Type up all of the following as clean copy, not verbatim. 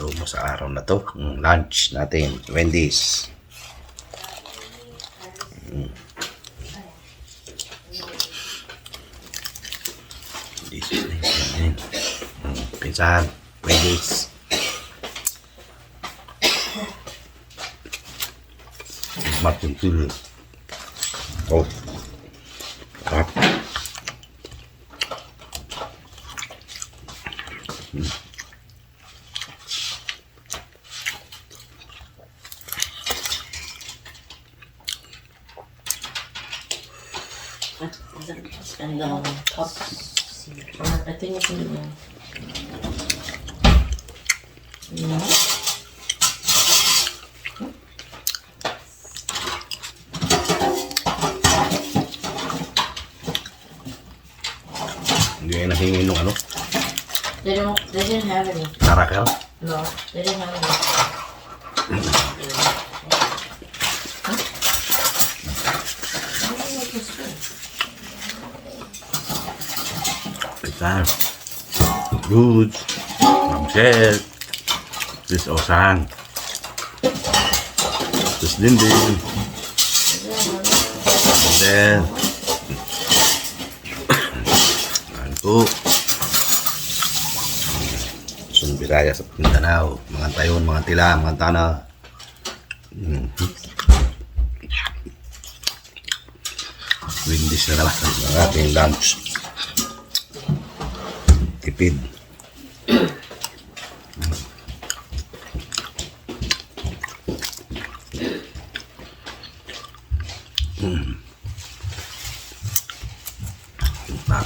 luto mo sa araw na to. Lunch natin, Wendy's. Pinsan, Wendy's. Makin tul. Oh. Up. And top. I think it's in there. Yeah. Hindi kayo nahingi nung ano? They didn't have any. Karakal? No, they didn't have any. Pinsan. Good. Mamset. This Osang. This Dindin. Then. Ano po? Sumbiraya sa Mindanao. Mga tayon, mga tila, mga tana. Wendy's na naman ang ating lunch. Tipid.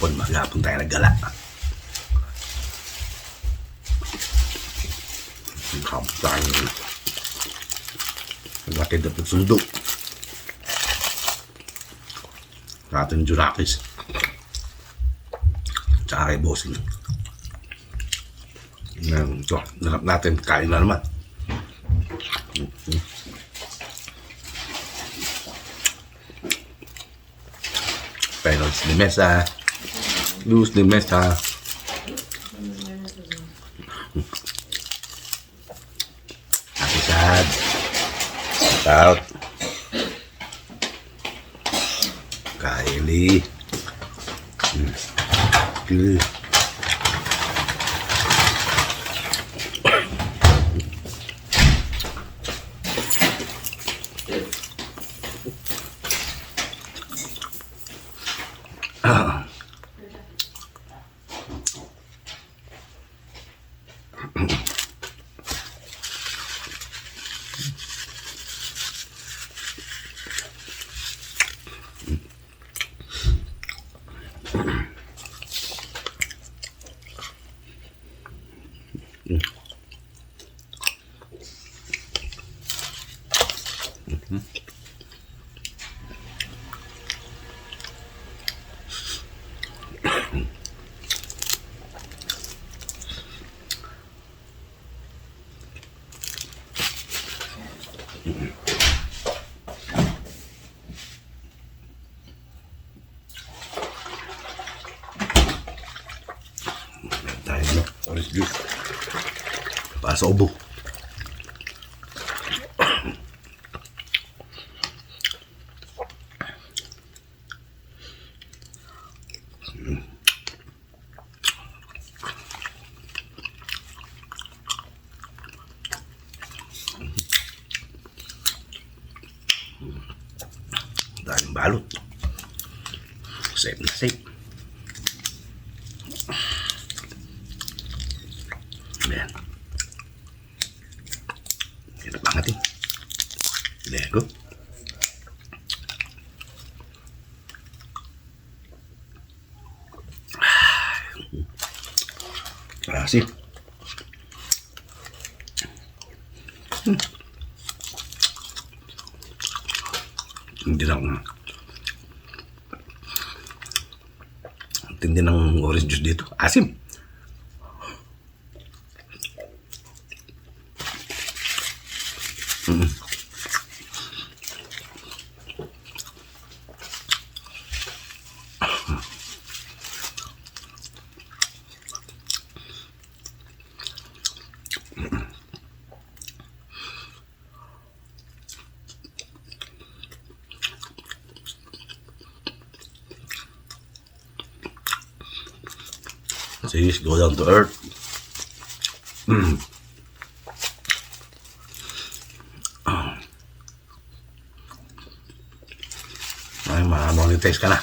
Maghapon tayo naggala. Maghapon tayo nagbatid na pagsundo sa ating Jurakis tsaka kay Bossing. Ito, nanap natin, kain na naman. Pero de mesa, luz de mesa. Happy sad. Out. Kylie. Good. Tayo na, orange juice. Para sa ubo. Daming balot. Safe na safe. Ayan. Yan ang pangatin. There you go. Asik. Hindi lang tindi ng orange juice dito. Asim. Sis, go down to earth. Ay, ma-monetize ka na.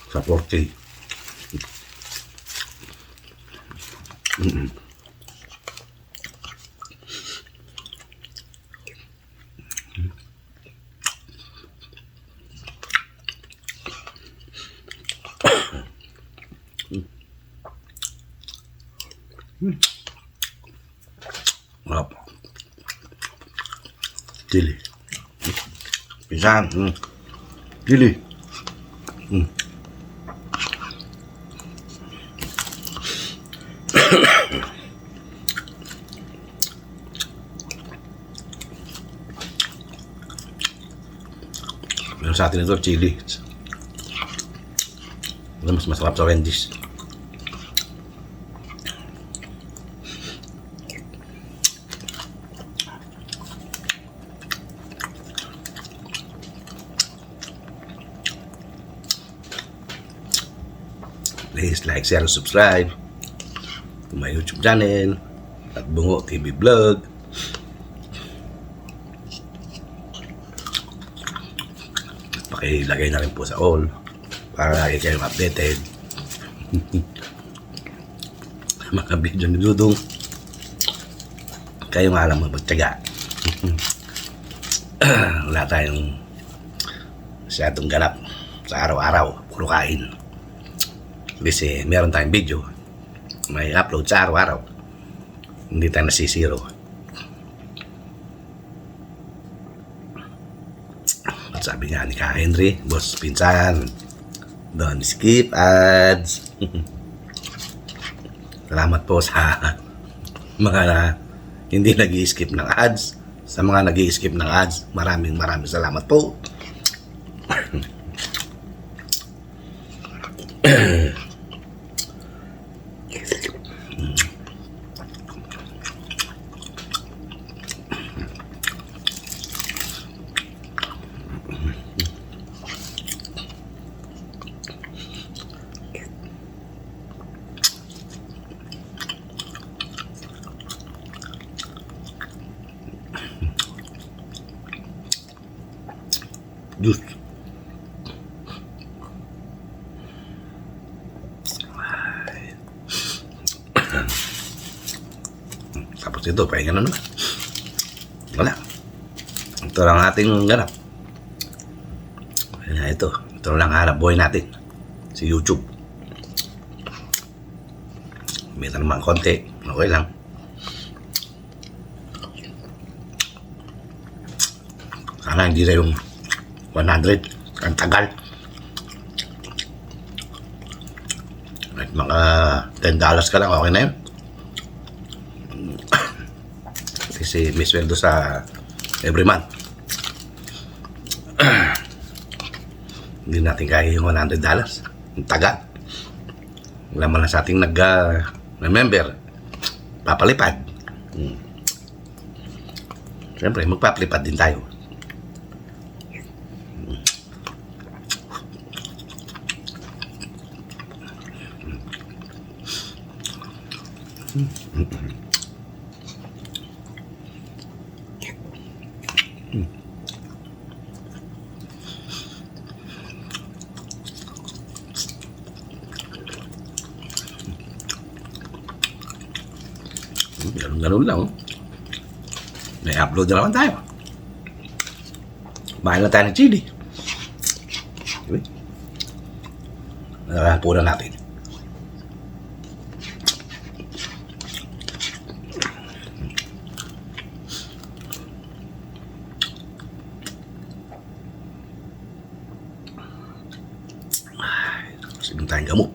Sa 4K. Sarap. Chili. Pisang. Chili. Meron sa atin ito, chili. Ito mas masarap sa Wendy's. Please like, share, and subscribe to my YouTube channel at Bungo TV Vlog. Pakilagay na rin po sa all para lagi kayong updated. Mga video ni Dudong, kayo nga lang magtyaga. Wala tayong masyadong ganap sa araw-araw, puro kain. Kasi meron tayong video, may upload sa araw-araw, hindi tayo nasisiro. At sabi nga ni Ka Henry, boss pinsan, don't skip ads. Salamat po sa mga hindi nag-i-skip ng ads. Sa mga nag-i-skip ng ads, maraming salamat po. Juice. Tapos ito, pahinga na naman. Wala. Ito lang ating ganap. Ito lang hanap buhay natin. Si YouTube. Kumita naman konti. Okay lang. Sana hindi na yung 100. Ang tagal. At mga $10 ka lang, okay na yun. Kasi may sweldo sa every month. Hindi natin kaya yung $100. Ang tagal. Wala man lang sa ating nag-member. Papalipad. Siyempre, magpapalipad din tayo. Ganun lang. May upload na naman tayo. Mahal na tayo ng chili. Puna natin. Sige tayong gamot.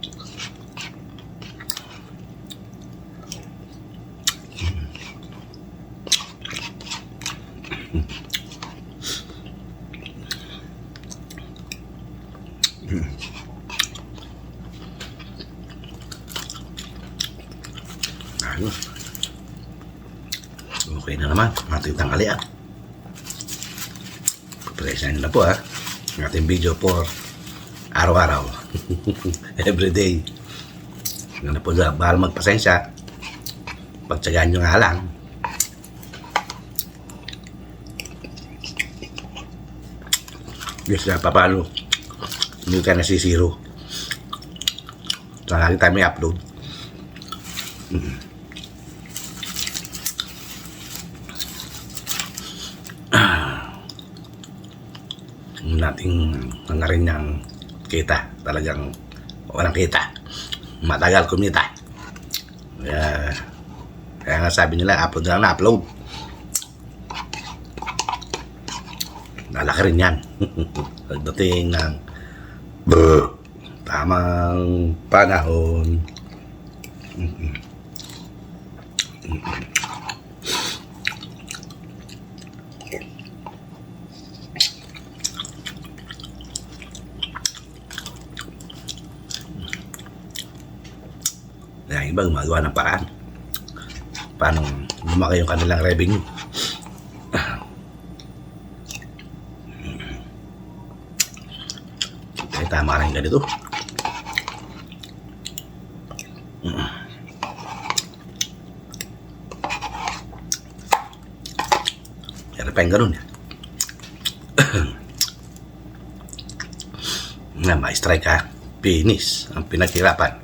Ayos. Okay na naman. Ating tanghalian. Papresahin na po ang ating video for araw-araw. Everyday. Ano po, bahal magpasensya. Pagtsagaan nyo nga lang. Yes, papalo. Hindi ka nasisiro. So, lagi tayo may upload. Nating nangarin niyang kita. Talagang walang kita. Matagal kumita. Kaya nga sabi nila, upload na upload. Lalaki rin yan. Pagdating ng tamang panahon. Yung iba gumagawa ng paraan. Paano lumaki yung kanilang revenue. Kaya tama rin ganito. Kaya pa yung ganun. Na ma-strike ka. Finish ang pinaghirapan.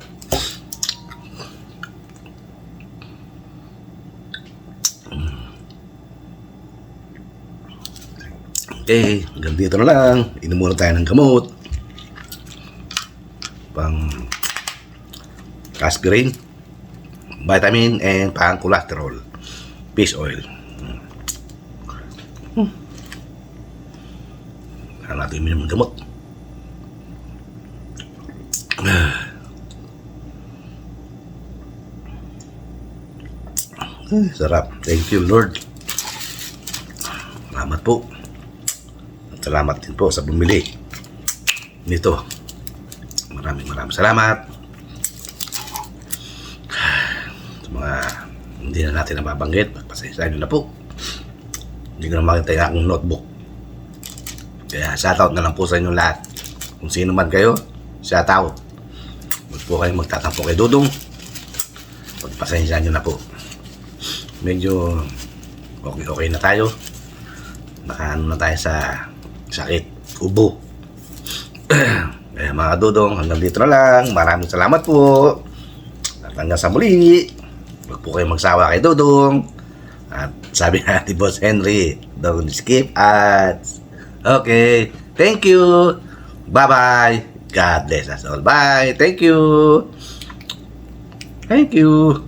Okay, hanggang dito na lang. Inom muna tayo ng gamot. Pang aspirin, vitamin, and pang cholesterol. Fish oil. Kaya natin minum ng gamot. Sarap. Thank you, Lord. Salamat po. Salamat din po sa bumili nito. Maraming salamat. Sa mga hindi na natin nababanggit, pasensyahan nyo na po. Hindi ko na makita yung aking notebook. Kaya shoutout na lang po sa inyo lahat. Kung sino man kayo, shoutout. Huwag po kayong magtatampo kay Dudong. Pagpasensyahan nyo na po. Medyo okay na tayo. Nakaano na tayo sa sakit, ubo. Kaya mga Dudong, hanggang dito na lang. Maraming salamat po. At hanggang sa muli. Huwag po kayong magsawa kay Dudong. At sabi nga ni Boss Henry, don't skip ads. Okay, thank you. Bye-bye. God bless us all. Bye. Thank you. Thank you.